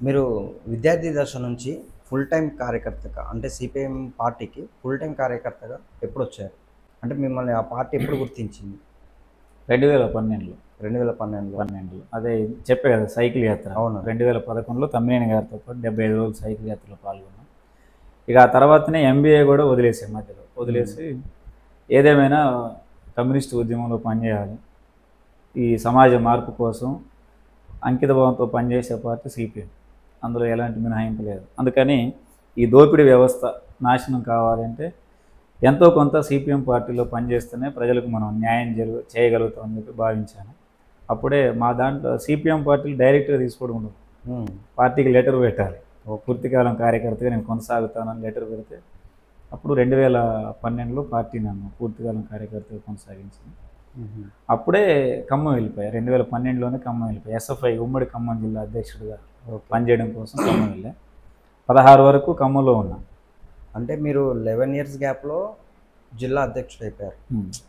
మీరు విద్యార్థి దశ నుంచి ఫుల్ టైమ్ కార్యకర్తగా అంటే సిపిఎం పార్టీకి ఫుల్ టైమ్ కార్యకర్తగా ఎప్పుడొచ్చారు? అంటే మిమ్మల్ని ఆ పార్టీ ఎప్పుడు గుర్తించింది? 2012లో 2012లో. 12లో అదే చెప్పే కదా సైకిల్ యాత్ర. అవును. 2011లో తమ్మినేని గారితో పాటు 75 రోజులు సైకిల్ యాత్రలో పాల్గొన్నాం. ఇక ఆ తర్వాతనే ఎంబీఏ కూడా వదిలేసాం మధ్యలో. వదిలేసి ఏదేమైనా కమ్యూనిస్ట్ ఉద్యమంలో పనిచేయాలి, ఈ సమాజ మార్పు కోసం అంకితభావంతో పనిచేసే పార్టీ సిపిఎం. అందులో ఎలాంటి మినహాయింపు లేదు. అందుకని ఈ దోపిడీ వ్యవస్థ నాశనం కావాలంటే ఎంతో కొంత సిపిఎం పార్టీలో పనిచేస్తేనే ప్రజలకు మనం న్యాయం చేయగలుగుతామని చెప్పి భావించాను. అప్పుడే మా దాంట్లో సిపిఎం పార్టీలు డైరెక్ట్గా తీసుకోవడం ఉండదు. పార్టీకి లెటర్ పెట్టాలి, పూర్తికాలం కార్యకర్తగా నేను కొనసాగుతానని లెటర్ పెడితే అప్పుడు 2012లో పార్టీ నన్ను పూర్తికాలం కార్యకర్తగా కొనసాగించింది. అప్పుడే ఖమ్మం వెళ్ళిపోయా. 2012లోనే ఖమ్మం వెళ్ళిపోయా. ఎస్ఎఫ్ఐ ఉమ్మడి ఖమ్మం జిల్లా అధ్యక్షుడిగా పనిచేయడం కోసం ఖమ్మం వెళ్ళా. 16 వరకు ఖమ్మంలో ఉన్నా. అంటే మీరు 11 ఇయర్స్ గ్యాప్లో జిల్లా అధ్యక్షుడు అయిపోయారు.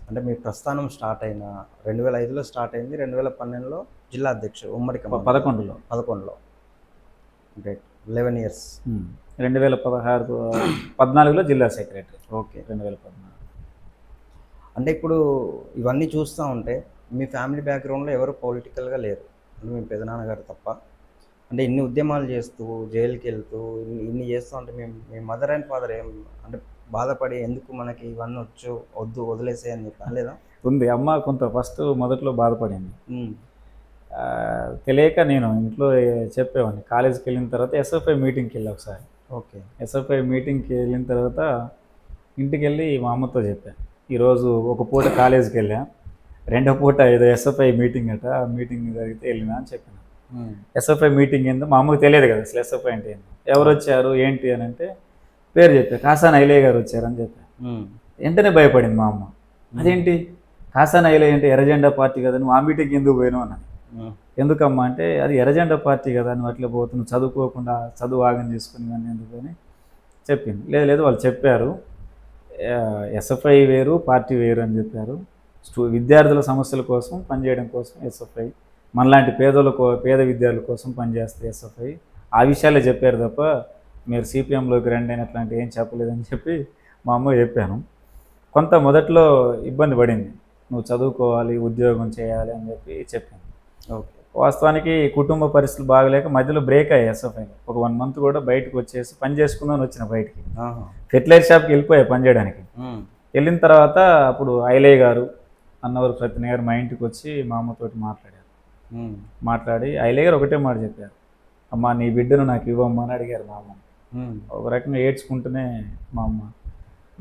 అంటే మీ ప్రస్థానం స్టార్ట్ అయిన 2005లో స్టార్ట్ అయింది, 2012లో జిల్లా అధ్యక్షుడు ఉమ్మడి ఖమ్మం. 11లో గ్రేట్. 11 ఇయర్స్. 14లో జిల్లా సెక్రటరీ. ఓకే. 2014. అంటే ఇప్పుడు ఇవన్నీ చూస్తూ ఉంటే మీ ఫ్యామిలీ బ్యాక్గ్రౌండ్లో ఎవరు పొలిటికల్గా లేరు, అంటే మీ పెదనాన్నగారు తప్ప. అంటే ఇన్ని ఉద్యమాలు చేస్తూ జైలుకి వెళ్తూ ఇన్ని చేస్తూ ఉంటే మీ మదర్ అండ్ ఫాదర్ ఏం అంటే బాధపడి ఎందుకు మనకి ఇవన్నీ వద్దు వదిలేసే అని చెప్పి అనలేదా? ఉంది. అమ్మ కొంత మొదట్లో బాధపడింది. తెలియక నేను ఇంట్లో చెప్పేవాడిని. కాలేజీకి వెళ్ళిన తర్వాత ఎస్ఎఫ్ఐ మీటింగ్కి వెళ్ళా ఒకసారి. ఓకే. ఎస్ఎఫ్ఐ మీటింగ్కి వెళ్ళిన తర్వాత ఇంటికి వెళ్ళి మా అమ్మతో చెప్పాను, ఈరోజు ఒక పూట కాలేజీకి వెళ్ళా, రెండో పూట ఏదో ఎస్ఎఫ్ఐ మీటింగ్ అట, ఆ మీటింగ్ జరిగితే వెళ్ళినా అని చెప్పాను. ఎస్ఎఫ్ఐ మీటింగ్ ఏందో మా అమ్మకు తెలియదు కదా అసలు ఎస్ఎఫ్ఐ అంటే ఏందో. ఎవరు వచ్చారు ఏంటి అని అంటే పేరు చెప్పా, కాసాని ఐలయ్య గారు వచ్చారని చెప్పాను. వెంటనే భయపడింది మా అమ్మ. అదేంటి కాసాని ఐలయ్య అంటే ఎర్రజెండా పార్టీ కదా, నువ్వు ఆ మీటింగ్ ఎందుకు పోయినావు అన్నది. ఎందుకమ్మా అంటే అది ఎర్రజెండా పార్టీ కదా, నువ్వు అట్లా పోతున్నావు, చదువుకోకుండా చదువు ఆగం చేసుకుని కానీ ఎందుకు అని చెప్పింది. లేదు వాళ్ళు చెప్పారు, ఎస్ఎఫ్ఐ వేరు పార్టీ వేరు అని చెప్పారు. విద్యార్థుల సమస్యల కోసం పనిచేయడం కోసం ఎస్ఎఫ్ఐ, మనలాంటి పేద విద్యార్థుల కోసం పనిచేస్తే ఎస్ఎఫ్ఐ, ఆ విషయాలే చెప్పారు తప్ప మీరు సిపిఎంలోకి రండి అని అట్లాంటివి ఏం చెప్పలేదని చెప్పి మా అమ్మ చెప్పాను. కొంత మొదట్లో ఇబ్బంది పడింది, నువ్వు చదువుకోవాలి ఉద్యోగం చేయాలి అని చెప్పి చెప్పాను. ఓకే. వాస్తవానికి కుటుంబ పరిస్థితులు బాగలేక మధ్యలో బ్రేక్ అయ్యాయి ఎస్ఎఫ్ఐలో. ఒక 1 మంత్ కూడా బయటకు వచ్చేసి పని చేసుకుందామని వచ్చిన బయటికి. ఫెర్టిలైజర్ షాప్కి వెళ్ళిపోయా పని చేయడానికి. వెళ్ళిన తర్వాత అప్పుడు ఐలయ్య గారు అన్నవరు ప్రతిని గారు మా ఇంటికి వచ్చి మా అమ్మతోటి మాట్లాడి ఐలయ్య గారు ఒకటే మాట చెప్పారు, అమ్మ నీ బిడ్డను నాకు ఇవ్వమ్మా అని అడిగారు మా అమ్మ. ఒక రకంగా ఏడ్చుకుంటూనే మా అమ్మ,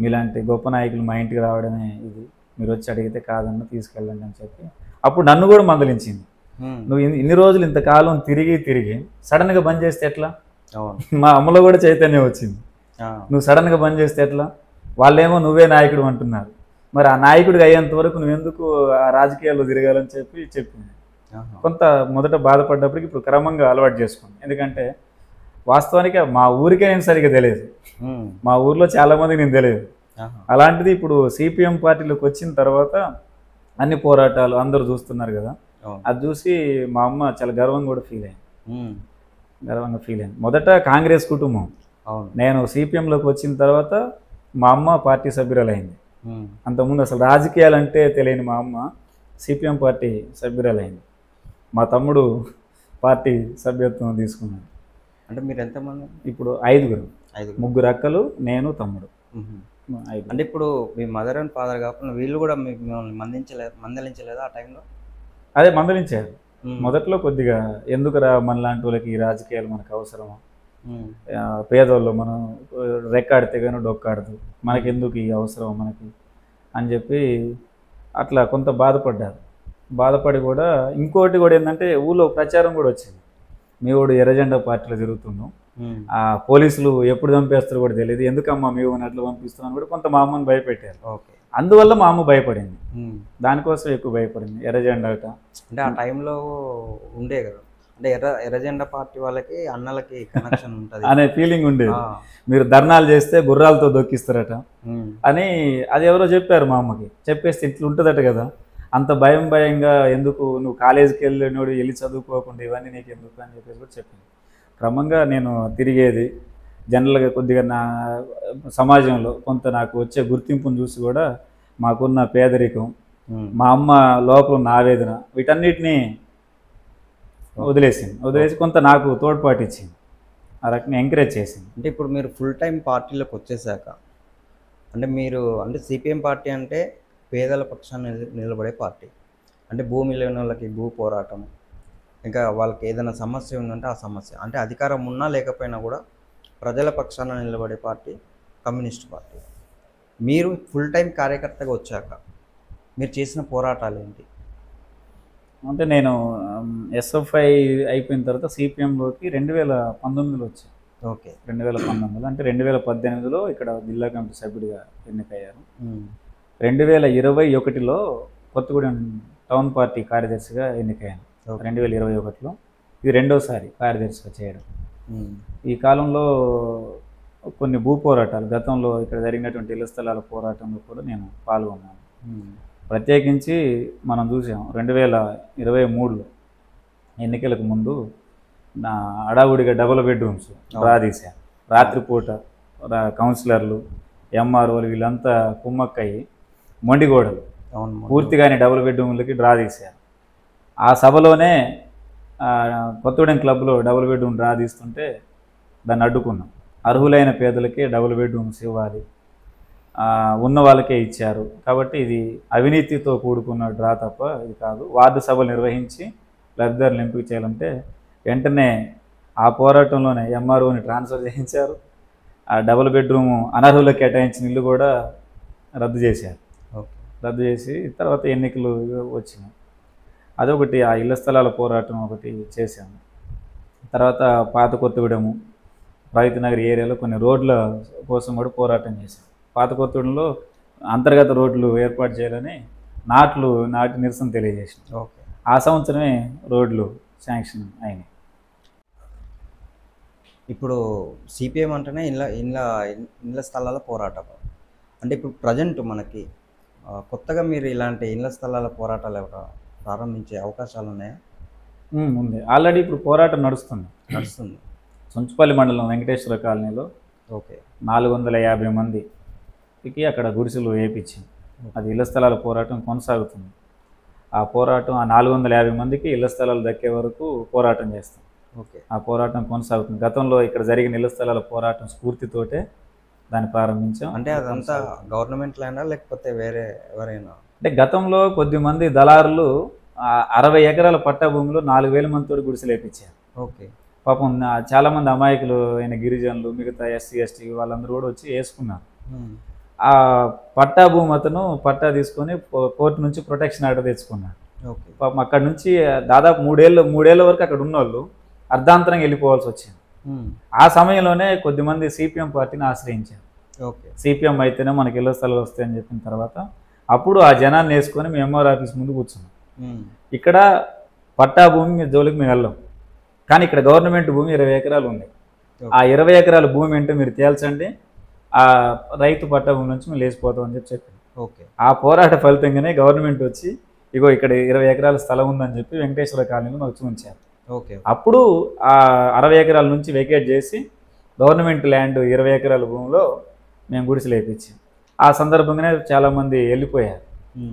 మీలాంటి గొప్ప నాయకులు మా ఇంటికి రావడమే ఇది, మీరు వచ్చి అడిగితే కాదన్న తీసుకెళ్ళండి అని చెప్పి అప్పుడు నన్ను కూడా మందలించింది. నువ్వు ఇన్ని రోజులు ఇంతకాలం తిరిగి సడన్గా బంద్ చేస్తే ఎట్లా? మా అమ్మలో కూడా చైతన్యం వచ్చింది. నువ్వు సడన్గా బంద్ చేస్తే ఎట్లా? వాళ్ళేమో నువ్వే నాయకుడు అంటున్నారు, మరి ఆ నాయకుడికి అయ్యేంత వరకు నువ్వెందుకు ఆ రాజకీయాల్లో తిరగాలని చెప్పింది. కొంత మొదట బాధపడ్డప్పటికి ఇప్పుడు క్రమంగా అలవాటు చేసుకున్నాను. ఎందుకంటే వాస్తవానికి మా ఊరికే నేను సరిగ్గా తెలియదు, మా ఊర్లో చాలామందికి నేను తెలియదు. అలాంటిది ఇప్పుడు సిపిఎం పార్టీలోకి వచ్చిన తర్వాత అన్ని పోరాటాలు అందరూ చూస్తున్నారు కదా, అది చూసి మా అమ్మ చాలా గర్వంగా ఫీల్ అయింది. మొదట కాంగ్రెస్ కుటుంబం, నేను సిపిఎంలోకి వచ్చిన తర్వాత మా అమ్మ పార్టీ సభ్యురాలైంది. అంతకుముందు అసలు రాజకీయాలు అంటే తెలియని మా అమ్మ సిపిఎం పార్టీ సభ్యురాలైంది. మా తమ్ముడు పార్టీ సభ్యత్వం తీసుకున్నాడు. అంటే మీరు ఎంతమంది? ఇప్పుడు 5 3 అక్కలు, నేను, తమ్ముడు. అంటే ఇప్పుడు మీ మదర్ అండ్ ఫాదర్ కాకుండా వీళ్ళు కూడా మిమ్మల్ని మందలించలేదా ఆ టైంలో? అదే మందలించారు మొదట్లో కొద్దిగా, ఎందుకురా మనలాంటి వాళ్ళకి ఈ రాజకీయాలు మనకు అవసరమా, పేదోళ్ళు మనం రెక్కాడితే కానీ డొక్కాడదు, మనకెందుకు ఈ అవసరం మనకి అని చెప్పి అట్లా కొంత బాధపడి కూడా ఇంకోటి కూడా ఏంటంటే ఊళ్ళో ప్రచారం కూడా వచ్చింది, మీ వాడు ఎర్రజెండా పార్టీలో తిరుగుతున్నాం, ఆ పోలీసులు ఎప్పుడు చంపేస్తారో కూడా తెలియదు, ఎందుకమ్మా మీ వాడిని అట్లా పంపిస్తున్నాను కూడా కొంత మా అమ్మని భయపెట్టారు. అందువల్ల మా అమ్మ భయపడింది, దానికోసం ఎక్కువ భయపడింది. ఎర్రజెండా అంటే ఆ టైంలో ఉండే కదా, అంటే ఎర్రజెండా పార్టీ వాళ్ళకి అన్నలకి కనెక్షన్ ఉంటుంది అనే ఫీలింగ్ ఉండేది. మీరు ధర్నాలు చేస్తే గుర్రాలతో దొక్కిస్తారట అని అది ఎవరో చెప్పారు మా అమ్మకి. చెప్పేస్తే ఇట్లా ఉంటుందట కదా, అంత భయంగా ఎందుకు, నువ్వు కాలేజీకి వెళ్ళి చదువుకోకుండా ఇవన్నీ నీకు ఎందుకు అని చెప్పేసి కూడా చెప్పింది. క్రమంగా నేను తిరిగేది జనరల్గా కొద్దిగా నా సమాజంలో కొంత నాకు వచ్చే గుర్తింపును చూసి కూడా మాకున్న పేదరికం, మా అమ్మ లోపల ఉన్న ఆవేదన, వీటన్నిటినీ వదిలేసి కొంత నాకు తోడ్పాటు ఇచ్చింది, ఆ రకంగా ఎంకరేజ్ చేసింది. అంటే ఇప్పుడు మీరు ఫుల్ టైం పార్టీలోకి వచ్చేసాక అంటే మీరు అంటే సిపిఎం పార్టీ అంటే పేదల పక్షాన్ని నిలబడే పార్టీ. అంటే భూమి లేని వాళ్ళకి భూ పోరాటం, ఇంకా వాళ్ళకి ఏదైనా సమస్య ఉందంటే ఆ సమస్య, అంటే అధికారం ఉన్నా లేకపోయినా కూడా ప్రజల పక్షాన నిలబడే పార్టీ కమ్యూనిస్ట్ పార్టీ. మీరు ఫుల్ టైం కార్యకర్తగా వచ్చాక మీరు చేసిన పోరాటాలు ఏంటి? అంటే నేను ఎస్ఎఫ్ఐ అయిపోయిన తర్వాత సిపిఎంలోకి 2019లో వచ్చాను. ఓకే. 2019 అంటే 2018లో ఇక్కడ జిల్లా కమిటీ సభ్యుడిగా ఎన్నికయ్యారు. 2021లో కొత్తగూడెం టౌన్ పార్టీ కార్యదర్శిగా ఎన్నికయ్యాను. 2021లో ఇది రెండోసారి కార్యదర్శిగా చేయడం. ఈ కాలంలో కొన్ని భూ పోరాటాలు, గతంలో ఇక్కడ జరిగినటువంటి ఇళ్ల స్థలాల పోరాటంలో కూడా నేను పాల్గొన్నాను. ప్రత్యేకించి మనం చూసాం 2023లో ఎన్నికలకు ముందు నా హడావుడిగా డబుల్ బెడ్రూమ్స్ డ్రా తీశాను. రాత్రిపూట కౌన్సిలర్లు, ఎంఆర్ఓలు వీళ్ళంతా కుమ్మక్కయ్యి మొండిగోడలు పూర్తిగానే డబుల్ బెడ్రూమ్లకి డ్రా తీశారు. ఆ సభలోనే కొత్తగూడెం క్లబ్లో డబుల్ బెడ్రూమ్ డ్రా తీస్తుంటే దాన్ని అడ్డుకున్నాం. అర్హులైన పేదలకే డబుల్ బెడ్రూమ్స్ ఇవ్వాలి, ఉన్న వాళ్ళకే ఇచ్చారు కాబట్టి ఇది అవినీతితో కూడుకున్న డ్రా తప్ప ఇది కాదు. వార్డు సభలు నిర్వహించి లబ్ధిదారులను ఎంపిక చేయాలంటే వెంటనే ఆ పోరాటంలోనే ఎంఆర్ఓని ట్రాన్స్ఫర్ చేయించారు. ఆ డబుల్ బెడ్రూమ్ అనర్హులకు కేటాయించిన ఇల్లు కూడా రద్దు చేశారు. రద్దు చేసి తర్వాత ఎన్నికలు వచ్చినాయి. అదొకటి, ఆ ఇళ్ల స్థలాల పోరాటం ఒకటి చేశాము. తర్వాత పాత కొత్తగూడెము, ప్రగతి నగర్ ఏరియాలో కొన్ని రోడ్ల కోసం కూడా పోరాటం చేశాం. పాత కొత్తగూడెంలో అంతర్గత రోడ్లు ఏర్పాటు చేయాలని నాటి నిరసన తెలియజేసాం. ఓకే. ఆ సంవత్సరమే రోడ్లు శాంక్షన్ అయినాయి. ఇప్పుడు సిపిఎం అంటేనే ఇళ్ళ స్థలాల పోరాటం. అంటే ఇప్పుడు ప్రజెంట్ మనకి కొత్తగా మీరు ఇలాంటి ఇళ్ల స్థలాల పోరాటాలు ప్రారంభించే అవకాశాలు ఉన్నాయా? ఉంది, ఆల్రెడీ ఇప్పుడు పోరాటం నడుస్తుంది. సుంచుపల్లి మండలం వెంకటేశ్వర కాలనీలో ఓకే 450 మందికి అక్కడ గుడిసెలు వేయించింది. అది ఇళ్ల స్థలాల పోరాటం కొనసాగుతుంది. ఆ పోరాటం ఆ 450 మందికి ఇళ్ల స్థలాలు దక్కే వరకు పోరాటం చేస్తాం. ఓకే. ఆ పోరాటం కొనసాగుతుంది. గతంలో ఇక్కడ జరిగిన ఇళ్ల స్థలాల పోరాటం స్ఫూర్తితోటే దాన్ని ప్రారంభించాం. అంటే అదంతా గవర్నమెంట్ ల్యాండా లేకపోతే వేరే ఎవరైనా? అంటే గతంలో కొద్దిమంది దళారులు 60 ఎకరాల పట్టా భూమిలో 4000 మందితో గుడిసెలు వేయించారు. ఓకే. పాపం చాలామంది అమాయకులు అయిన గిరిజనులు, మిగతా ఎస్సీ ఎస్టీ వాళ్ళందరూ కూడా వచ్చి వేసుకున్నారు. ఆ పట్టా భూమి అతను పట్టా తీసుకొని కోర్టు నుంచి ప్రొటెక్షన్ ఆర్డర్ తెచ్చుకున్నాడు. ఓకే. పాపం అక్కడ నుంచి దాదాపు మూడేళ్ల వరకు అక్కడ ఉన్న వాళ్ళు అర్ధాంతరంగా వెళ్ళిపోవాల్సి వచ్చింది. ఆ సమయంలోనే కొద్దిమంది సిపిఎం పార్టీని ఆశ్రయించారు. ఓకే. సిపిఎం అయితేనే మనకి ఇళ్ల స్థలాలు వస్తాయని చెప్పిన తర్వాత అప్పుడు ఆ జనాన్ని వేసుకొని మేము ఎంఆర్ ఆఫీస్ ముందు కూర్చున్నాం. ఇక్కడ పట్టా భూమి జోలికి మేము వెళ్ళాం, కానీ ఇక్కడ గవర్నమెంట్ భూమి 20 ఎకరాలు ఉంది. ఆ 20 ఎకరాల భూమి ఏంటో మీరు తేల్చండి, ఆ రైతు పట్టా భూమి నుంచి మేము లేచిపోతాం అని చెప్పారు. ఓకే. ఆ పోరాట ఫలితంగానే గవర్నమెంట్ వచ్చి ఇగో ఇక్కడ 20 ఎకరాల స్థలం ఉందని చెప్పి వెంకటేశ్వర కాలనీలో వచ్చి ఉంచారు. ఓకే. అప్పుడు ఆ 60 ఎకరాల నుంచి వెకేట్ చేసి గవర్నమెంట్ ల్యాండ్ 20 ఎకరాల భూమిలో మేము గుడిసెలు వేయించాం. ఆ సందర్భంగానే చాలామంది వెళ్ళిపోయారు.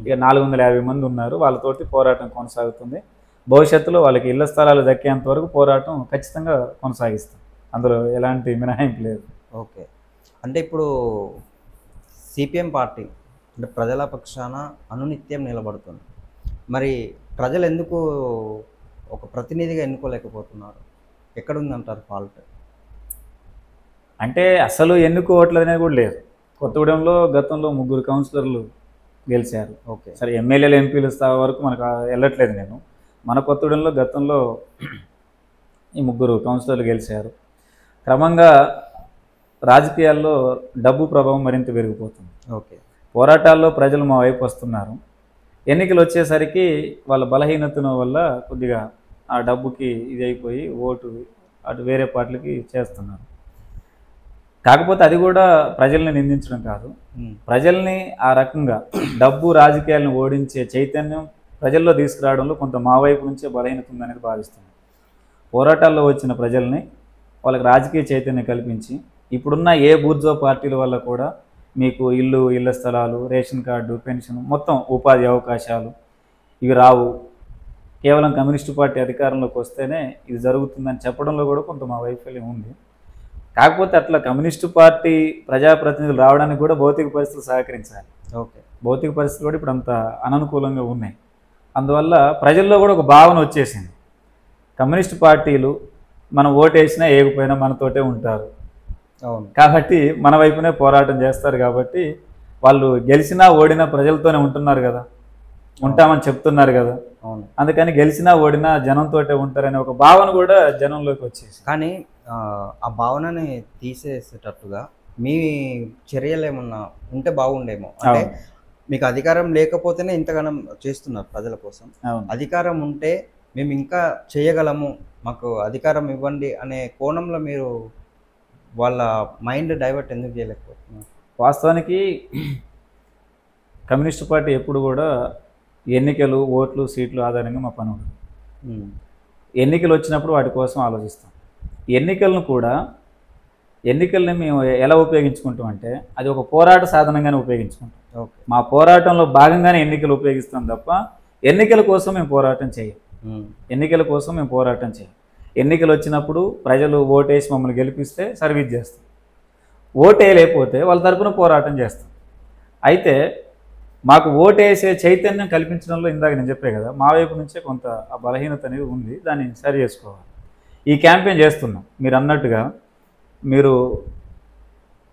ఇక 450 మంది ఉన్నారు. వాళ్ళతోటి పోరాటం కొనసాగుతుంది. భవిష్యత్తులో వాళ్ళకి ఇళ్ల స్థలాలు దక్కేంత వరకు పోరాటం ఖచ్చితంగా కొనసాగిస్తాం. అందులో ఎలాంటి మినహాయింపు లేదు. ఓకే. అంటే ఇప్పుడు సిపిఎం పార్టీ అంటే ప్రజల పక్షాన అనునిత్యం నిలబడుతుంది. మరి ప్రజలు ఎందుకు ఒక ప్రతినిధిగా ఎన్నుకోలేకపోతున్నారు? ఎక్కడుందంటారు ఫాల్ట్? అంటే అసలు ఎన్నుకోవట్లేదు అనేది కూడా లేదు. కొత్తగూడెంలో గతంలో 3 కౌన్సిలర్లు గెలిచారు. ఓకే. సరే, ఎమ్మెల్యేలు ఎంపీలు స్థాయి వరకు మనకు వెళ్ళట్లేదు. నేను మన కొత్తగూడెంలో గతంలో ఈ 3 కౌన్సిలర్లు గెలిచారు. క్రమంగా రాజకీయాల్లో డబ్బు ప్రభావం మరింత పెరిగిపోతుంది. ఓకే. పోరాటాల్లో ప్రజలు మా వైపు వస్తున్నారు. ఎన్నికలు వచ్చేసరికి వాళ్ళ బలహీనతను వల్ల కొద్దిగా ఆ డబ్బుకి ఇది అయిపోయి ఓటు అటు వేరే పార్టీలకి చేస్తున్నారు. కాకపోతే అది కూడా ప్రజల్ని నిందించడం కాదు, ప్రజల్ని ఆ రకంగా డబ్బు రాజకీయాలను ఓడించే చైతన్యం ప్రజల్లో తీసుకురావడంలో కొంత మా వైపు నుంచే బలహీనత ఉందనేది భావిస్తున్నాను. పోరాటాల్లో వచ్చిన ప్రజల్ని వాళ్ళకి రాజకీయ చైతన్యం కల్పించి ఇప్పుడున్న ఏ బూర్జో పార్టీల వల్ల కూడా మీకు ఇళ్ళ స్థలాలు, రేషన్ కార్డు, పెన్షన్, మొత్తం ఉపాధి అవకాశాలు ఇవి రావు. కేవలం కమ్యూనిస్టు పార్టీ అధికారంలోకి వస్తేనే ఇది జరుగుతుందని చెప్పడంలో కూడా కొంత మా వైఫల్యం ఉంది. కాకపోతే అట్లా కమ్యూనిస్టు పార్టీ ప్రజాప్రతినిధులు రావడానికి కూడా భౌతిక పరిస్థితులు సహకరించాలి. ఓకే. భౌతిక పరిస్థితులు కూడా ఇప్పుడు అంత అననుకూలంగా ఉన్నాయి. అందువల్ల ప్రజల్లో కూడా ఒక భావన వచ్చేసింది, కమ్యూనిస్టు పార్టీలు మనం ఓటేసినా ఏగిపోయినా మనతోటే ఉంటారు, అవును, కాబట్టి మన వైపునే పోరాటం చేస్తారు, కాబట్టి వాళ్ళు గెలిచినా ఓడినా ప్రజలతోనే ఉంటున్నారు కదా, ఉంటామని చెప్తున్నారు కదా, అవును, అందుకని గెలిచినా ఓడినా జనంతోటే ఉంటారనే ఒక భావన కూడా జనంలోకి వచ్చేసి. కానీ ఆ భావనని తీసేసేటట్టుగా మీ చర్యలు ఏమన్నా ఉంటే బాగుండేమో. అంటే మీకు అధికారం లేకపోతేనే ఇంతగానం చేస్తున్నారు ప్రజల కోసం. అధికారం ఉంటే మేము ఇంకా చేయగలము, మాకు అధికారం ఇవ్వండి అనే కోణంలో మీరు వాళ్ళ మైండ్ డైవర్ట్ ఎందుకు చేయలేకపోతున్నారు? వాస్తవానికి కమ్యూనిస్టు పార్టీ ఎప్పుడు కూడా ఎన్నికలు, ఓట్లు, సీట్లు ఆధారంగా మా పని ఉంటుంది. ఎన్నికలు వచ్చినప్పుడు వాటి కోసం ఆలోచిస్తాం. ఎన్నికల్ని మేము ఎలా ఉపయోగించుకుంటాం అంటే అది ఒక పోరాట సాధనంగానే ఉపయోగించుకుంటాం. మా పోరాటంలో భాగంగానే ఎన్నికలు ఉపయోగిస్తాం తప్ప ఎన్నికల కోసం మేము పోరాటం చేయం. ఎన్నికలు వచ్చినప్పుడు ప్రజలు ఓటేసి మమ్మల్ని గెలిపిస్తే సర్వీస్ చేస్తాం, ఓటేయలేకపోతే వాళ్ళ తరపున పోరాటం చేస్తాం. అయితే మాకు ఓటేసే చైతన్యం కల్పించడంలో ఇందాక నేను చెప్పే కదా, మా వైపు నుంచే కొంత ఆ బలహీనత అనేది ఉంది, దాన్ని సరి చేసుకోవాలి. ఈ క్యాంపెయిన్ చేస్తున్నాం. మీరు అన్నట్టుగా మీరు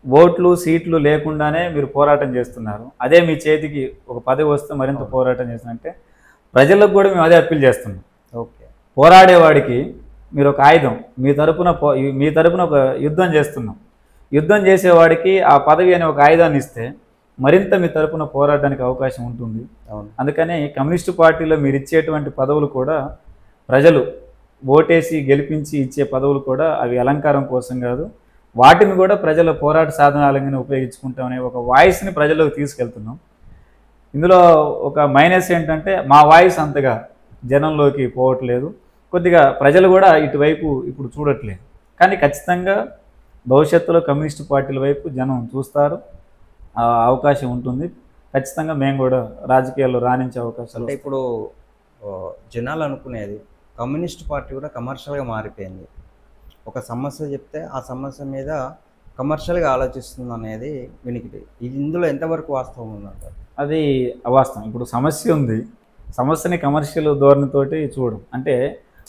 ఓట్లు, సీట్లు లేకుండానే మీరు పోరాటం చేస్తున్నారు, అదే మీ చేతికి ఒక పదవి వస్తే మరింత పోరాటం చేస్తున్నారంటే ప్రజలకు కూడా మేము అదే అప్పీల్ చేస్తున్నాం. ఓకే, పోరాడేవాడికి మీరు ఒక ఆయుధం, మీ తరపున ఒక యుద్ధం చేస్తున్నాం, యుద్ధం చేసేవాడికి ఆ పదవి అనే ఒక ఆయుధాన్ని ఇస్తే మరింత మీ తరపున పోరాడడానికి అవకాశం ఉంటుంది. అందుకని కమ్యూనిస్టు పార్టీలో మీరు ఇచ్చేటువంటి పదవులు కూడా ప్రజలు ఓటేసి గెలిపించి ఇచ్చే పదవులు కూడా అవి అలంకారం కోసం కాదు, వాటిని కూడా ప్రజల పోరాట సాధనాలుగానే ఉపయోగించుకుంటామనే ఒక వాయిస్ని ప్రజల్లోకి తీసుకెళ్తున్నాం. ఇందులో ఒక మైనస్ ఏంటంటే మా వాయిస్ అంతగా జనంలోకి పోవట్లేదు, కొద్దిగా ప్రజలు కూడా ఇటువైపు ఇప్పుడు చూడట్లేదు. కానీ ఖచ్చితంగా భవిష్యత్తులో కమ్యూనిస్టు పార్టీల వైపు జనం చూస్తారు, అవకాశం ఉంటుంది. ఖచ్చితంగా మేము కూడా రాజకీయాల్లో రాణించే అవకాశాలు. అంటే ఇప్పుడు జనాలు అనుకునేది కమ్యూనిస్ట్ పార్టీ కూడా కమర్షియల్గా మారిపోయింది. ఒక సమస్య చెప్తే ఆ సమస్య మీద కమర్షియల్గా ఆలోచిస్తుంది అనేది వినికిడి. ఇది ఇందులో ఎంతవరకు వాస్తవం ఉందంటారు? అది అవాస్తవం. ఇప్పుడు సమస్య ఉంది, సమస్యని కమర్షియల్ ధోరణితోటి చూడడం అంటే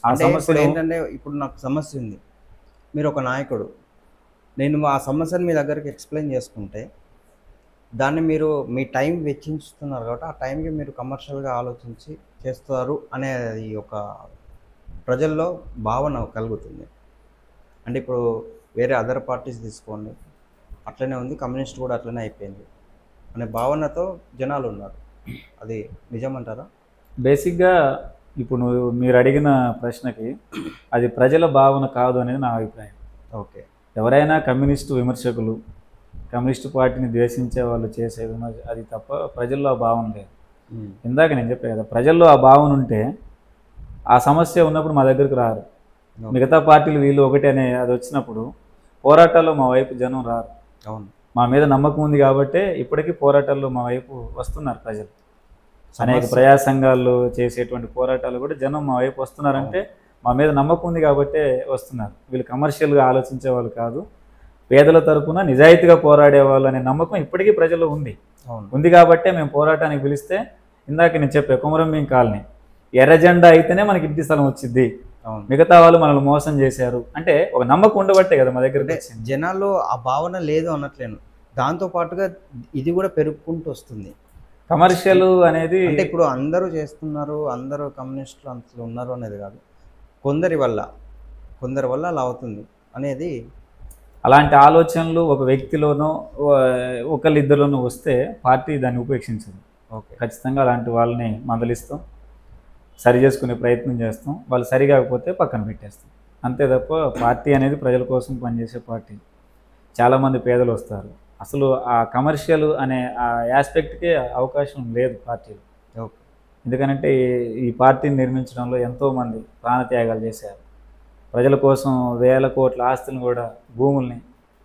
ఆ సమస్య ఏంటంటే, ఇప్పుడు నాకు సమస్య ఉంది, మీరు ఒక నాయకుడు, నేను ఆ సమస్యను మీ దగ్గరికి ఎక్స్ప్లెయిన్ చేసుకుంటే దాన్ని మీరు మీ టైం వెచ్చించుతున్నారు కాబట్టి ఆ టైంకి మీరు కమర్షియల్గా ఆలోచించి చేస్తారు అనేది ఒక ప్రజల్లో భావన కలుగుతుంది. అంటే ఇప్పుడు వేరే అదర్ పార్టీస్ తీసుకోండి, అట్లనే ఉంది, కమ్యూనిస్ట్ కూడా అట్లనే అయిపోయింది అనే భావనతో జనాలు ఉన్నారు. అది నిజమంటారా? బేసిక్గా ఇప్పుడు మీరు అడిగిన ప్రశ్నకి అది ప్రజల భావన కాదు అనేది నా అభిప్రాయం. ఓకే, ఎవరైనా కమ్యూనిస్టు విమర్శకులు, కమ్యూనిస్టు పార్టీని ద్వేషించే వాళ్ళు చేసే విమర్శ అది తప్ప ప్రజల్లో ఆ భావన లేదు. ఇందాక నేను చెప్పాను కదా, ప్రజల్లో ఆ భావన ఉంటే ఆ సమస్య ఉన్నప్పుడు మా దగ్గరకు రారు. మిగతా పార్టీలు వీళ్ళు ఒకటి అనే అది వచ్చినప్పుడు పోరాటాల్లో మా వైపు జనం రారు. అవును, మా మీద నమ్మకం ఉంది కాబట్టే ఇప్పటికీ పోరాటాల్లో మా వైపు వస్తున్నారు ప్రజలు. అనేక ప్రజా సంఘాల్లో చేసేటువంటి పోరాటాలు కూడా జనం మా వైపు వస్తున్నారంటే మా మీద నమ్మకం ఉంది కాబట్టే వస్తున్నారు. వీళ్ళు కమర్షియల్గా ఆలోచించే వాళ్ళు కాదు, పేదల తరపున నిజాయితీగా పోరాడేవాళ్ళు అనే నమ్మకం ఇప్పటికీ ప్రజల్లో ఉంది కాబట్టే మేము పోరాటానికి పిలిస్తే ఇందాక నేను చెప్పే కొమరంభీం కాలనీ ఎర్ర జెండా అయితేనే మనకి ఇంటి స్థలం వచ్చింది, మిగతా వాళ్ళు మనల్ని మోసం చేశారు అంటే ఒక నమ్మకం ఉండబట్టే కదా మా దగ్గర. జనాల్లో ఆ భావన లేదు అనట్లేను, దాంతో పాటుగా ఇది కూడా పెరుగుకుంటూ వస్తుంది. కమర్షియల్ అనేది అంటే ఇప్పుడు అందరూ చేస్తున్నారు, అందరూ కమ్యూనిస్టులు అంతలో ఉన్నారు అనేది కాదు, కొందరి వల్ల అలా అవుతుంది అనేది. అలాంటి ఆలోచనలు ఒక వ్యక్తిలోనో ఒకళ్ళిద్దరిలోనో వస్తే పార్టీ దాన్ని ఉపేక్షించదు. ఖచ్చితంగా అలాంటి వాళ్ళని మందలిస్తాం, సరి చేసుకునే ప్రయత్నం చేస్తాం, వాళ్ళు సరికాకపోతే పక్కన పెట్టేస్తాం, అంతే తప్ప పార్టీ అనేది ప్రజల కోసం పనిచేసే పార్టీ. చాలామంది పేదలు వస్తారు, అసలు ఆ కమర్షియల్ అనే ఆ యాస్పెక్ట్కే అవకాశం లేదు పార్టీలో. ఎందుకంటే ఈ పార్టీని నిర్మించడంలో ఎంతోమంది ప్రాణత్యాగాలు చేశారు, ప్రజల కోసం వేల కోట్ల ఆస్తులను కూడా, భూముల్ని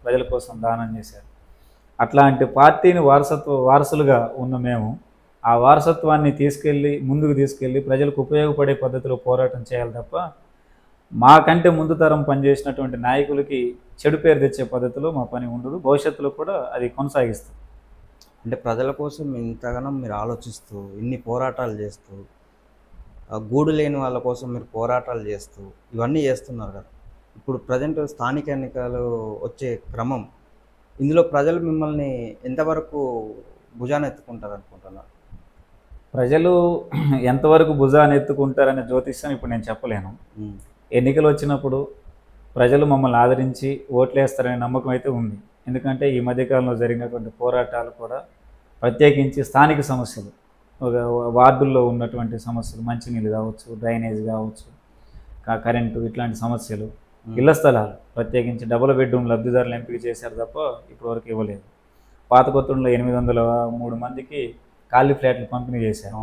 ప్రజల కోసం దానం చేశారు. అట్లాంటి పార్టీని వారసులుగా ఉన్న మేము ఆ వారసత్వాన్ని ముందుకు తీసుకెళ్ళి ప్రజలకు ఉపయోగపడే పద్ధతిలో పోరాటం చేయాలి తప్ప, మాకంటే ముందు తరం పనిచేసినటువంటి నాయకులకి చెడు పేరు తెచ్చే పద్ధతిలో మా పని ఉండదు. భవిష్యత్తులో కూడా అది కొనసాగిస్తాం. అంటే ప్రజల కోసం ఇంతగానో మీరు ఆలోచిస్తూ, ఇన్ని పోరాటాలు చేస్తూ, గూడు లేని వాళ్ళ కోసం మీరు పోరాటాలు చేస్తూ, ఇవన్నీ చేస్తున్నారు కదా. ఇప్పుడు ప్రజెంట్ స్థానిక ఎన్నికలు వచ్చే క్రమం, ఇందులో ప్రజలు మిమ్మల్ని ఎంతవరకు భుజాన్ని ఎత్తుకుంటారు అనుకుంటున్నారు? ప్రజలు ఎంతవరకు భుజాన్ని ఎత్తుకుంటారనే జ్యోతిష్యం ఇప్పుడు నేను చెప్పలేను. ఎన్నికలు వచ్చినప్పుడు ప్రజలు మమ్మల్ని ఆదరించి ఓట్లేస్తారనే నమ్మకం అయితే ఉంది. ఎందుకంటే ఈ మధ్యకాలంలో జరిగినటువంటి పోరాటాలు కూడా, ప్రత్యేకించి స్థానిక సమస్యలు, ఒక వార్డుల్లో ఉన్నటువంటి సమస్యలు, మంచినీళ్ళు కావచ్చు, డ్రైనేజ్ కావచ్చు, కరెంటు, ఇట్లాంటి సమస్యలు, ఇళ్ల స్థలాలు, ప్రత్యేకించి డబుల్ బెడ్రూమ్ లబ్ధిదారులు ఎంపిక చేశారు తప్ప ఇప్పటివరకు ఇవ్వలేదు. పాత కొత్తూరులో 803 మందికి ఖాళీ ఫ్లాట్లు పంపిణీ చేశారు.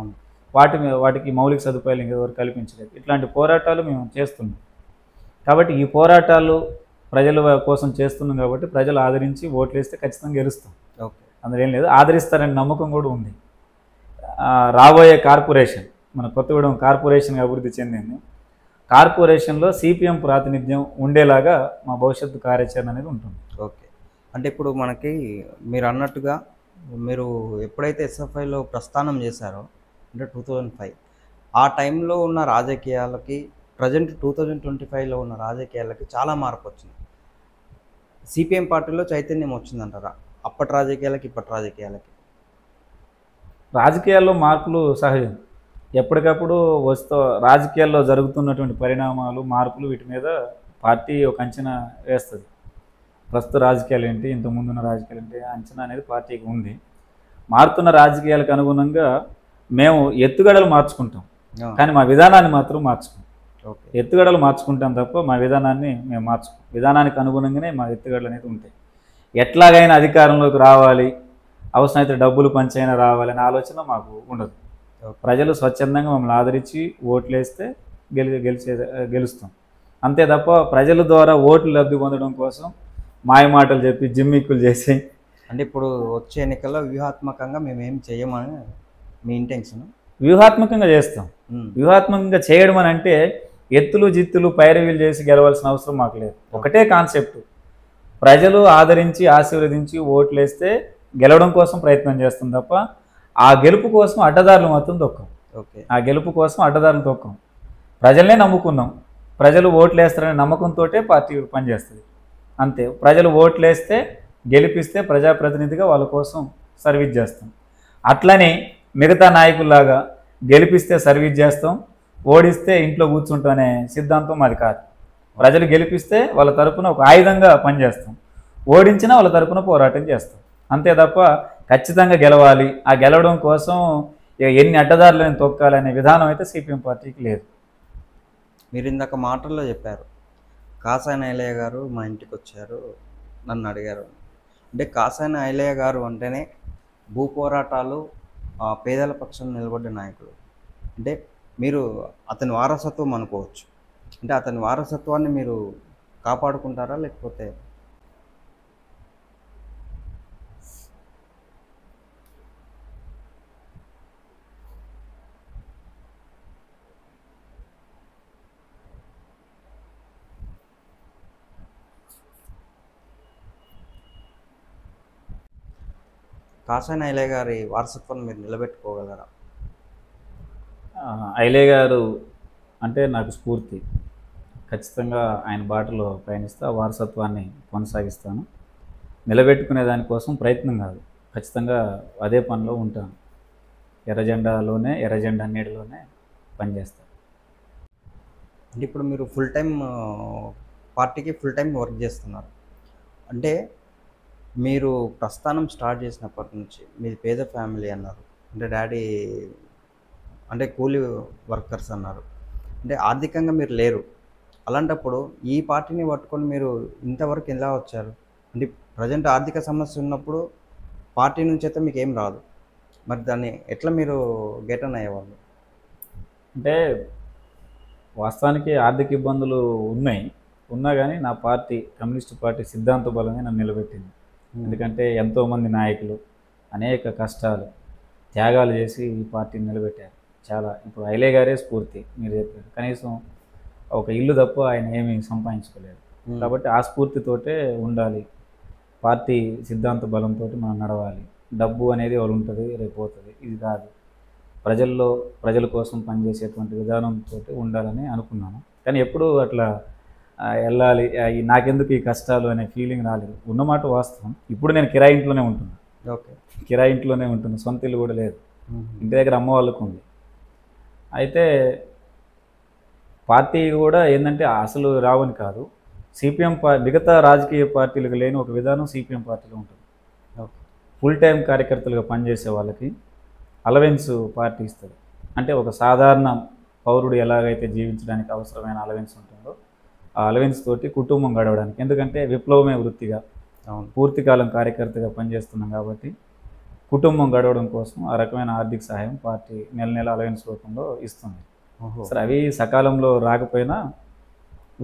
వాటికి మౌలిక సదుపాయాలు ఇంకెవరు కల్పించలేదు. ఇట్లాంటి పోరాటాలు మేము చేస్తున్నాం. కాబట్టి ఈ పోరాటాలు ప్రజల కోసం చేస్తున్నాం కాబట్టి ప్రజలు ఆదరించి ఓట్లు వేస్తే ఖచ్చితంగా గెలుస్తాం. ఓకే, అందులో ఏం లేదు, ఆదరిస్తారనే నమ్మకం కూడా ఉంది. రాబోయే కార్పొరేషన్, మన కొత్తగూడెం కార్పొరేషన్ అభివృద్ధి చెందింది. కార్పొరేషన్లో సిపిఎం ప్రాతినిధ్యం ఉండేలాగా మా భవిష్యత్తు కార్యాచరణ అనేది ఉంటుంది. ఓకే. అంటే ఇప్పుడు మనకి మీరు అన్నట్టుగా, మీరు ఎప్పుడైతే ఎస్ఎఫ్ఐలో ప్రస్థానం చేశారో, అంటే 2005, ఆ టైంలో ఉన్న రాజకీయాలకి ప్రజెంట్ 2025లో ఉన్న రాజకీయాలకి చాలా మార్పు వచ్చింది. సిపిఎం పార్టీలో చైతన్యం వచ్చిందంటారా అప్పటి రాజకీయాలకి ఇప్పటి రాజకీయాలకి? రాజకీయాల్లో మార్పులు సహజం. ఎప్పటికప్పుడు రాజకీయాల్లో జరుగుతున్నటువంటి పరిణామాలు, మార్పులు, వీటి మీద పార్టీ ఒక అంచనా వేస్తుంది. ప్రస్తుత రాజకీయాలు ఏంటి, ఇంతకుముందున్న రాజకీయాలు ఏంటి, అంచనా అనేది పార్టీకి ఉంది. మారుతున్న రాజకీయాలకు అనుగుణంగా మేము ఎత్తుగడలు మార్చుకుంటాం, కానీ మా విధానాన్ని మాత్రం మార్చుకుంటాం. ఎత్తుగడలు మార్చుకుంటాం తప్ప మా విధానాన్ని మేము మార్చుకోం. విధానానికి అనుగుణంగానే మా ఎత్తుగడలు అనేది ఉంటాయి. ఎట్లాగైనా అధికారంలోకి రావాలి, అవసరమైతే డబ్బులు పంచైనా రావాలనే ఆలోచన మాకు ఉండదు. ప్రజలు స్వచ్ఛందంగా మమ్మల్ని ఆదరించి ఓట్లేస్తే గెలుస్తాం. అంతే తప్ప ప్రజల ద్వారా ఓట్లు లబ్ధి పొందడం కోసం మాయ మాటలు చెప్పి జిమ్మిక్కులు చేసి, అంటే ఇప్పుడు వచ్చే ఎన్నికల్లో వ్యూహాత్మకంగా మేము ఏం చేయమని మీ ఇంటెన్షన్? వ్యూహాత్మకంగా చేస్తాం. వ్యూహాత్మకంగా చేయడం అని అంటే ఎత్తులు జిత్తులు పైరవీలు చేసి గెలవాల్సిన అవసరం మాకు లేదు. ఒకటే కాన్సెప్ట్, ప్రజలు ఆదరించి ఆశీర్వదించి ఓట్లేస్తే గెలవడం కోసం ప్రయత్నం చేస్తాం తప్ప ఆ గెలుపు కోసం అడ్డదారులు మాత్రం తొక్కం. ఆ గెలుపు కోసం అడ్డదారులు తొక్కం. ప్రజలనే నమ్ముకున్నాం, ప్రజలు ఓట్లేస్తారనే నమ్మకంతో పార్టీ పనిచేస్తుంది. అంతే. ప్రజలు ఓట్లేస్తే గెలిపిస్తే ప్రజాప్రతినిధిగా వాళ్ళ కోసం సర్వీస్ చేస్తాం. అట్లని మిగతా నాయకుల్లాగా గెలిపిస్తే సర్వీస్ చేస్తాం, ఓడిస్తే ఇంట్లో కూర్చుంటాం అనే సిద్ధాంతం మాది కాదు. ప్రజలు గెలిపిస్తే వాళ్ళ తరపున ఒక ఆయుధంగా పనిచేస్తాం, ఓడించినా వాళ్ళ తరపున పోరాటం చేస్తాం. అంతే తప్ప ఖచ్చితంగా గెలవాలి, ఆ గెలవడం కోసం ఎన్ని అడ్డదారులను తొక్కాలనే విధానం అయితే సిపిఎం పార్టీకి లేదు. మీరు ఇందాక మాటల్లో చెప్పారు, కాసాని ఐలయ్య గారు మా ఇంటికి వచ్చారు, నన్ను అడిగారు. అంటే కాసాని ఐలయ్య గారు అంటేనే భూ పోరాటాలు, పేదల పక్షం నిలబడ్డ నాయకుడు. అంటే మీరు అతని వారసత్వం అనుకోవచ్చు. అంటే అతని వారసత్వాన్ని మీరు కాపాడుకుంటారా, లేకపోతే? కాసాని ఐలయ్య గారి వారసత్వాన్ని మీరు నిలబెట్టుకోగలరా? ఐలయ్య గారు అంటే నాకు స్ఫూర్తి. ఖచ్చితంగా ఆయన బాటలో పయనిస్తూ ఆ వారసత్వాన్ని కొనసాగిస్తాను. నిలబెట్టుకునే దానికోసం ప్రయత్నం కాదు, ఖచ్చితంగా అదే పనిలో ఉంటాను. ఎర్రజెండా నీడలోనే పనిచేస్తాను. అంటే ఇప్పుడు మీరు పార్టీకి ఫుల్ టైం వర్క్ చేస్తున్నారు. అంటే మీరు ప్రస్థానం స్టార్ట్ చేసినప్పటి నుంచి మీది పేద ఫ్యామిలీ అన్నారు, అంటే డాడీ అంటే కూలీ వర్కర్స్ అన్నారు, అంటే ఆర్థికంగా మీరు లేరు. అలాంటప్పుడు ఈ పార్టీని పట్టుకొని మీరు ఇంతవరకు ఎలా వచ్చారు? అంటే ప్రజెంట్ ఆర్థిక సమస్య ఉన్నప్పుడు పార్టీ నుంచి అయితే మీకు ఏం రాదు, మరి దాన్ని ఎట్లా మీరు గెటన్ అయ్యేవాళ్ళు? అంటే వాస్తవానికి ఆర్థిక ఇబ్బందులు ఉన్నాయి. ఉన్నా కానీ నా పార్టీ కమ్యూనిస్ట్ పార్టీ సిద్ధాంత బలమే నన్ను నిలబెట్టింది. ఎందుకంటే ఎంతోమంది నాయకులు అనేక కష్టాలు, త్యాగాలు చేసి ఈ పార్టీని నిలబెట్టారు. చాలా ఇప్పుడు ఐలే గారే స్ఫూర్తి. మీరు చెప్పారు, కనీసం ఒక ఇల్లు తప్ప ఆయన ఏమీ సంపాదించుకోలేదు. కాబట్టి ఆ స్ఫూర్తితోటే ఉండాలి, పార్టీ సిద్ధాంత బలంతో మనం నడవాలి. డబ్బు అనేది వాళ్ళు ఉంటుంది, రేపు పోతుంది, ఇది కాదు. ప్రజల కోసం పనిచేసేటువంటి విధానంతో ఉండాలని అనుకున్నాను. కానీ ఎప్పుడూ అట్లా వెళ్ళాలి, నాకెందుకు ఈ కష్టాలు అనే ఫీలింగ్ రాలేదు. ఉన్నమాట వాస్తవం. ఇప్పుడు నేను కిరాయి ఇంట్లోనే ఉంటున్నాను. ఓకే, కిరాయి ఇంట్లోనే ఉంటున్నాను, సొంత ఇల్లు కూడా లేదు. ఇంటి దగ్గర అమ్మ వాళ్ళకు ఉంది. అయితే పార్టీ కూడా ఏంటంటే అసలు రావని కాదు, సిపిఎం మిగతా రాజకీయ పార్టీలకు లేని ఒక విధానం సిపిఎం పార్టీలో ఉంటుంది. ఫుల్ టైం కార్యకర్తలుగా పనిచేసే వాళ్ళకి అలవెన్స్ పార్టీ ఇస్తుంది. అంటే ఒక సాధారణ పౌరుడు ఎలాగైతే జీవించడానికి అవసరమైన అలవెన్స్ ఉంటుందో ఆ అలవెన్స్ తోటి కుటుంబం గడవడానికి. ఎందుకంటే విప్లవమే వృత్తిగా పూర్తికాలం కార్యకర్తగా పనిచేస్తున్నాం కాబట్టి కుటుంబం గడవడం కోసం ఆ రకమైన ఆర్థిక సహాయం పార్టీ నెల నెల అలవెన్స్ రూపంలో ఇస్తుంది. సరే, అవి సకాలంలో రాకపోయినా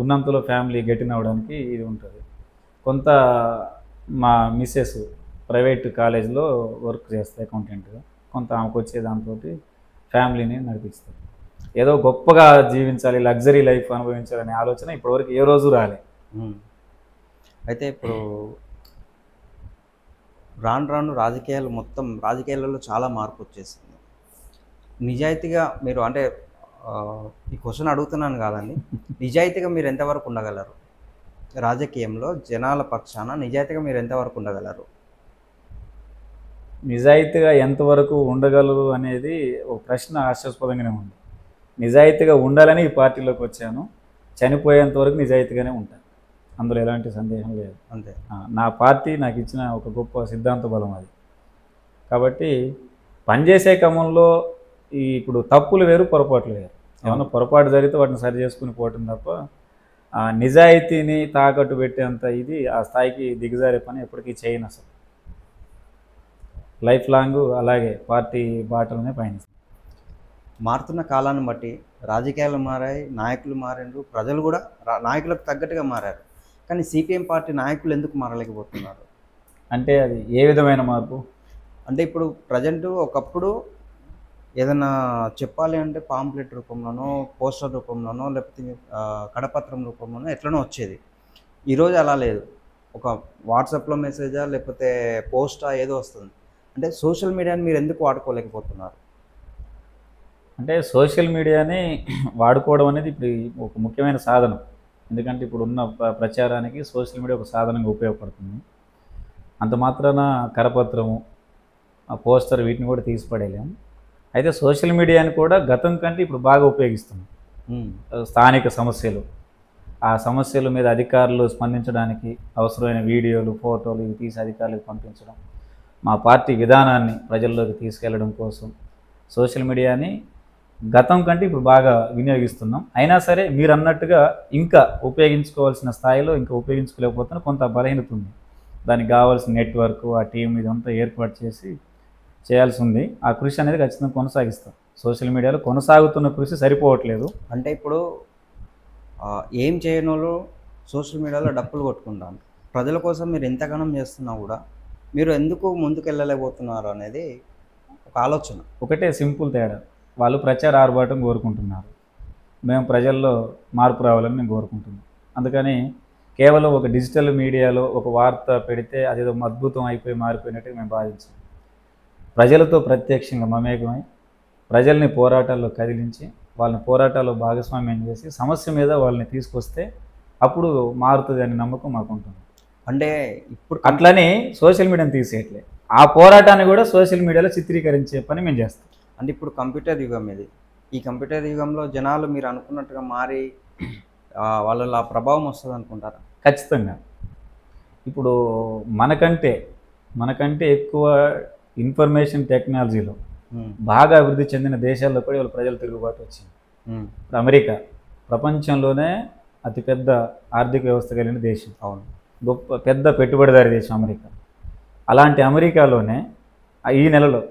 ఉన్నంతలో ఫ్యామిలీ గెటిన్ అవ్వడానికి ఇది ఉంటుంది. కొంత మా మిస్సెస్ ప్రైవేట్ కాలేజ్లో వర్క్ చేస్తాయి అకౌంటెంట్గా. కొంత ఆమెకు వచ్చే దాంతో ఫ్యామిలీని నడిపిస్తారు. ఏదో గొప్పగా జీవించాలి, లగ్జరీ లైఫ్ అనుభవించాలనే ఆలోచన ఇప్పటివరకు ఏ రోజు రాలే. అయితే ఇప్పుడు రాను రాజకీయాలలో చాలా మార్పు వచ్చేసింది. నిజాయితీగా మీరు, అంటే ఈ క్వశ్చన్ అడుగుతున్నాను కాదండి, నిజాయితీగా మీరు ఎంతవరకు ఉండగలరు రాజకీయంలో? జనాల పక్షాన నిజాయితీగా మీరు ఎంతవరకు ఉండగలరు? నిజాయితీగా ఎంతవరకు ఉండగలరు అనేది ఒక ప్రశ్న ఆశాస్పదంగానే ఉంది. నిజాయితీగా ఉండాలని ఈ పార్టీలోకి వచ్చాను. చనిపోయేంత వరకు నిజాయితీగానే ఉంటాను, అందులో ఎలాంటి సందేహం లేదు. అంతే. నా పార్టీ నాకు ఇచ్చిన ఒక గొప్ప సిద్ధాంత బలం అది. కాబట్టి పనిచేసే క్రమంలో ఇప్పుడు తప్పులు వేరు, పొరపాట్లు వేరు. ఏమన్నా పొరపాటు జరిగితే వాటిని సరి చేసుకుని పోవటం తప్ప నిజాయితీని తాకట్టు పెట్టేంత ఇది ఆ స్థాయికి దిగజారే పని ఎప్పటికీ చేయను అసలు. లైఫ్ లాంగ్ అలాగే పార్టీ బాటలనే పయనిస్తాను. మారుతున్న కాలాన్ని బట్టి రాజకీయాలు మారాయి, నాయకులు మారారు, ప్రజలు కూడా నాయకులకు తగ్గట్టుగా మారారు. కానీ సిపిఎం పార్టీ నాయకులు ఎందుకు మారలేకపోతున్నారు? అంటే అది ఏ విధమైన మార్పు? అంటే ఇప్పుడు ప్రజెంట్ ఒకప్పుడు ఏదైనా చెప్పాలి అంటే పాంప్లెట్ రూపంలోనో, పోస్టర్ రూపంలోనో, లేకపోతే కడపత్రం రూపంలోనో ఎట్లనో వచ్చేది. ఈరోజు అలా లేదు. ఒక వాట్సాప్లో మెసేజా లేకపోతే పోస్టా ఏదో వస్తుంది. అంటే సోషల్ మీడియాని మీరు ఎందుకు వాడుకోలేకపోతున్నారు? అంటే సోషల్ మీడియాని వాడుకోవడం అనేది ఇప్పుడు ఒక ముఖ్యమైన సాధనం. ఎందుకంటే ఇప్పుడు ఉన్న ప్రచారానికి సోషల్ మీడియా ఒక సాధనంగా ఉపయోగపడుతుంది. అంత మాత్రాన కరపత్రము, ఆ పోస్టర్ వీటిని కూడా తీసిపడేయలేము. అయితే సోషల్ మీడియాని కూడా గతం కంటే ఇప్పుడు బాగా ఉపయోగిస్తున్నాం. స్థానిక సమస్యలు, ఆ సమస్యల మీద అధికారులు స్పందించడానికి అవసరమైన వీడియోలు, ఫోటోలు ఇవి తీసి అధికారులకు పంపించడం, మా పార్టీ విధానాన్ని ప్రజల్లోకి తీసుకెళ్లడం కోసం సోషల్ మీడియాని గతం కంటే ఇప్పుడు బాగా వినియోగిస్తున్నాం. అయినా సరే మీరు అన్నట్టుగా ఇంకా ఉపయోగించుకోవాల్సిన స్థాయిలో ఇంకా ఉపయోగించుకోలేకపోతున్నా, కొంత బలహీనత ఉంది. దానికి కావాల్సిన నెట్వర్క్, ఆ టీం ఇదంతా ఏర్పాటు చేయాల్సి ఉంది. ఆ కృషి అనేది ఖచ్చితంగా కొనసాగిస్తాం. సోషల్ మీడియాలో కొనసాగుతున్న కృషి సరిపోవట్లేదు. అంటే ఇప్పుడు ఏం చేయని వాళ్ళు సోషల్ మీడియాలో డప్పులు కొట్టుకుంటాం. ప్రజల కోసం మీరు ఎంతగానం చేస్తున్నా కూడా మీరు ఎందుకు ముందుకు వెళ్ళలేకపోతున్నారు అనేది ఒక ఆలోచన. ఒకటే సింపుల్ తేడా, వాళ్ళు ప్రచార ఆర్భాటం కోరుకుంటున్నారు, మేము ప్రజల్లో మార్పు రావాలని మేము కోరుకుంటున్నాం. అందుకని కేవలం ఒక డిజిటల్ మీడియాలో ఒక వార్త పెడితే అదేదో అద్భుతం అయిపోయి మారిపోయినట్టుగా మేము భావించాం. ప్రజలతో ప్రత్యక్షంగా మమేకమై ప్రజల్ని పోరాటాల్లో కదిలించి వాళ్ళని పోరాటాల్లో భాగస్వామ్యం చేసి సమస్య మీద వాళ్ళని తీసుకొస్తే అప్పుడు మారుతుంది అనే నమ్మకం మాకు ఉంటుంది. అంటే ఇప్పుడు అట్లని సోషల్ మీడియాని తీసేయట్లే, ఆ పోరాటాన్ని కూడా సోషల్ మీడియాలో చిత్రీకరించే పని మేము చేస్తాం. అంటే ఇప్పుడు కంప్యూటర్ యుగం ఇది. ఈ కంప్యూటర్ యుగంలో జనాలు మీరు అనుకున్నట్టుగా మారి వాళ్ళ ఆ ప్రభావం వస్తుంది అనుకుంటారా? ఖచ్చితంగా. ఇప్పుడు మనకంటే ఎక్కువ ఇన్ఫర్మేషన్ టెక్నాలజీలో బాగా అభివృద్ధి చెందిన దేశాల్లో కూడా ఇవాళ ప్రజల తిరుగుబాటు వచ్చింది. ఇప్పుడు అమెరికా ప్రపంచంలోనే అతిపెద్ద ఆర్థిక వ్యవస్థ కలిగిన దేశం, అవును, గొప్ప పెద్ద పెట్టుబడిదారి దేశం అమెరికా. అలాంటి అమెరికాలోనే ఈ నెలలో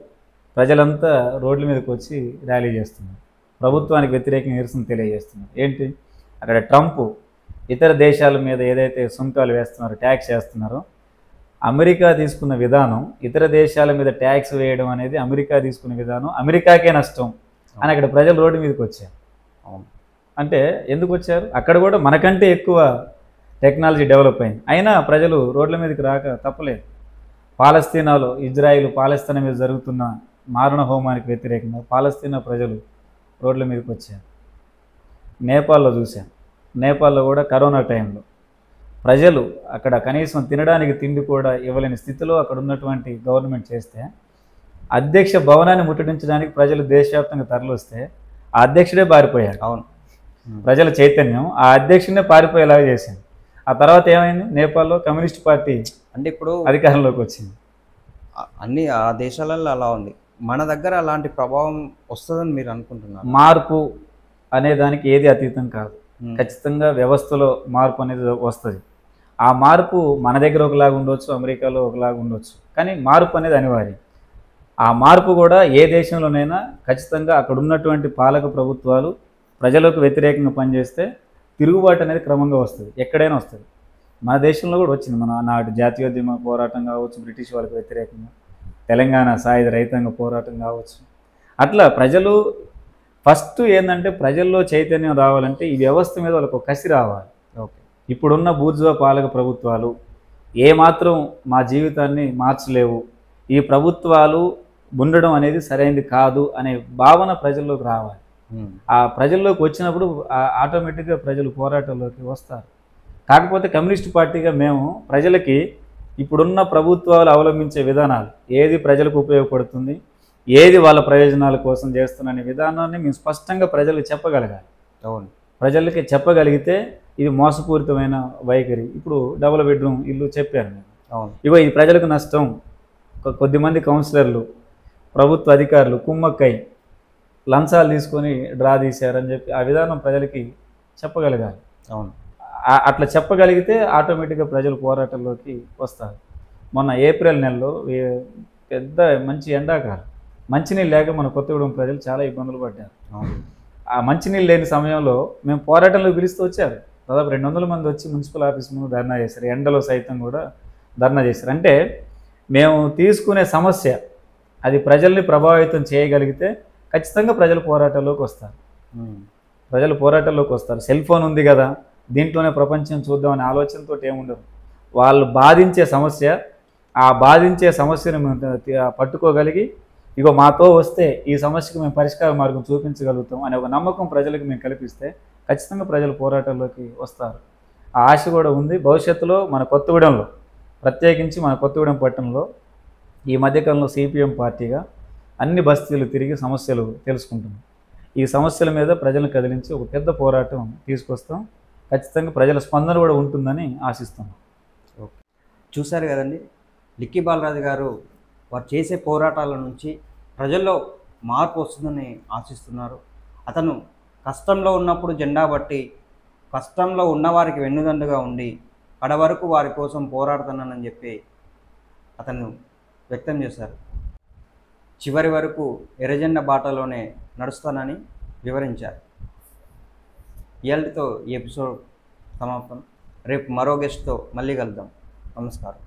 ప్రజలంతా రోడ్ల మీదకి వచ్చి ర్యాలీ చేస్తున్నారు. ప్రభుత్వానికి వ్యతిరేకంగా నిరసన తెలియజేస్తున్నారు. ఏంటి అక్కడ ట్రంప్ ఇతర దేశాల మీద ఏదైతే సుంకాలు వేస్తున్నారో, ట్యాక్స్ వేస్తున్నారో, అమెరికా తీసుకున్న విధానం ఇతర దేశాల మీద ట్యాక్స్ వేయడం అనేది అమెరికా తీసుకున్న విధానం అమెరికాకే నష్టం అని అక్కడ ప్రజలు రోడ్డు మీదకి వచ్చారు. అంటే ఎందుకు వచ్చారు? అక్కడ కూడా మనకంటే ఎక్కువ టెక్నాలజీ డెవలప్ అయింది, అయినా ప్రజలు రోడ్ల మీదకి రాక తప్పలేదు. పాలస్తీనాలో ఇజ్రాయిల్ పాలస్తీనా మీద జరుగుతున్న మారణ హోమానికి వ్యతిరేకంగా పాలస్తీనా ప్రజలు రోడ్ల మీదకి వచ్చారు. నేపాల్లో చూశాను. నేపాల్లో కూడా కరోనా టైంలో ప్రజలు అక్కడ కనీసం తినడానికి తిండి కూడా ఇవ్వలేని స్థితిలో అక్కడ ఉన్నటువంటి గవర్నమెంట్ చేస్తే, అధ్యక్ష భవనాన్ని ముట్టడించడానికి ప్రజలు దేశవ్యాప్తంగా తరలిస్తే ఆ అధ్యక్షుడే పారిపోయారు. అవును, ప్రజల చైతన్యం ఆ అధ్యక్షుడినే పారిపోయేలాగా చేసింది. ఆ తర్వాత ఏమైంది? నేపాల్లో కమ్యూనిస్ట్ పార్టీ అంటే ఇప్పుడు అధికారంలోకి వచ్చింది. అన్ని ఆ దేశాలలో అలా ఉంది. మన దగ్గర అలాంటి ప్రభావం వస్తుందని మీరు అనుకుంటున్నారు? మార్పు అనే దానికి ఏది అతీతం కాదు. ఖచ్చితంగా వ్యవస్థలో మార్పు అనేది వస్తుంది. ఆ మార్పు మన దగ్గర ఒకలాగా ఉండొచ్చు, అమెరికాలో ఒకలాగా ఉండొచ్చు, కానీ మార్పు అనేది అనివార్యం. ఆ మార్పు కూడా ఏ దేశంలోనైనా ఖచ్చితంగా అక్కడ ఉన్నటువంటి పాలక ప్రభుత్వాలు ప్రజలకు వ్యతిరేకంగా పనిచేస్తే తిరుగుబాటు అనేది క్రమంగా వస్తుంది, ఎక్కడైనా వస్తుంది. మన దేశంలో కూడా వచ్చింది. మన నాటి జాతీయోద్యమ పోరాటం కావచ్చు, బ్రిటిష్ వాళ్ళకి వ్యతిరేకంగా తెలంగాణ సాయుధ రైతాంగ పోరాటం కావచ్చు. అట్లా ప్రజలు ఫస్ట్ ఏంటంటే ప్రజల్లో చైతన్యం రావాలంటే ఈ వ్యవస్థ మీద వాళ్ళకు ఒక కసి రావాలి. ఓకే, ఇప్పుడున్న బూర్జువా పాలక ప్రభుత్వాలు ఏమాత్రం మా జీవితాన్ని మార్చలేవు, ఈ ప్రభుత్వాలు ఉండడం అనేది సరైనది కాదు అనే భావన ప్రజల్లోకి రావాలి. ఆ ప్రజల్లోకి వచ్చినప్పుడు ఆటోమేటిక్గా ప్రజలు పోరాటంలోకి వస్తారు. కాకపోతే కమ్యూనిస్ట్ పార్టీగా మేము ప్రజలకి ఇప్పుడున్న ప్రభుత్వాలు అవలంబించే విధానాలు ఏది ప్రజలకు ఉపయోగపడుతుంది, ఏది వాళ్ళ ప్రయోజనాల కోసం చేస్తున్న విధానాన్ని మేము స్పష్టంగా ప్రజలకు చెప్పగలగాలి. అవును, ప్రజలకి చెప్పగలిగితే ఇది మోసపూరితమైన వైఖరి. ఇప్పుడు డబుల్ బెడ్రూమ్ ఇల్లు చెప్పారు నేను. అవును, ఇగో ఇది ప్రజలకు నష్టం. కొద్దిమంది కౌన్సిలర్లు, ప్రభుత్వ అధికారులు కుమ్మక్కై లంచాలు తీసుకొని డ్రా తీశారని చెప్పి ఆ విధానం ప్రజలకి చెప్పగలగాలి. అవును, అట్లా చెప్పగలిగితే ఆటోమేటిక్గా ప్రజలు పోరాటంలోకి వస్తారు. మొన్న ఏప్రిల్ నెలలో పెద్ద మంచి ఎండాకాలం, మంచినీళ్ళు లేక మన కొత్తగూడెం ప్రజలు చాలా ఇబ్బందులు పడ్డారు. ఆ మంచినీళ్ళు లేని సమయంలో మేము పోరాటంలో పిలుస్తూ వచ్చారు. దాదాపు 200 మంది వచ్చి మున్సిపల్ ఆఫీస్ ముందు ధర్నా చేశారు. ఎండలో సైతం కూడా ధర్నా చేశారు. అంటే మేము తీసుకునే సమస్య అది ప్రజల్ని ప్రభావితం చేయగలిగితే ఖచ్చితంగా ప్రజలు పోరాటంలోకి వస్తారు. ప్రజలు పోరాటంలోకి వస్తారు. సెల్ ఫోన్ ఉంది కదా, దీంట్లోనే ప్రపంచం చూద్దామనే ఆలోచనతో ఏముండదు. వాళ్ళు బాధించే సమస్య, ఆ బాధించే సమస్యను మేము పట్టుకోగలిగి ఇగో మాతో వస్తే ఈ సమస్యకు మేము పరిష్కార మార్గం చూపించగలుగుతాం అనే ఒక నమ్మకం ప్రజలకు మేము కల్పిస్తే ఖచ్చితంగా ప్రజలు పోరాటంలోకి వస్తారు. ఆ ఆశ కూడా ఉంది. భవిష్యత్తులో మన కొత్తగూడెంలో, ప్రత్యేకించి మన కొత్తగూడెం పట్టణంలో ఈ మధ్యకాలంలో సిపిఎం పార్టీగా అన్ని బస్తీలు తిరిగి సమస్యలు తెలుసుకుంటున్నాం. ఈ సమస్యల మీద ప్రజలను కదిలించి ఒక పెద్ద పోరాటం తీసుకొస్తాం. ఖచ్చితంగా ప్రజల స్పందన కూడా ఉంటుందని ఆశిస్తున్నాం. ఓకే, చూశారు కదండి, లిక్కీ బాలరాజు గారు వారు చేసే పోరాటాల నుంచి ప్రజల్లో మార్పు వస్తుందని ఆశిస్తున్నారు. అతను కష్టంలో ఉన్నప్పుడు జెండా బట్టి కష్టంలో ఉన్నవారికి వెన్నుదండుగా ఉండి కడవరకు వారి కోసం పోరాడుతున్నానని చెప్పి అతను వ్యక్తం చేశారు. చివరి వరకు ఎర్రజెండా బాటలోనే నడుస్తానని వివరించారు. ఇయాల్టితో ఈ ఎపిసోడ్ సమాప్తం. రేపు మరో గెస్ట్తో మళ్ళీ కలుద్దాం. నమస్కారం.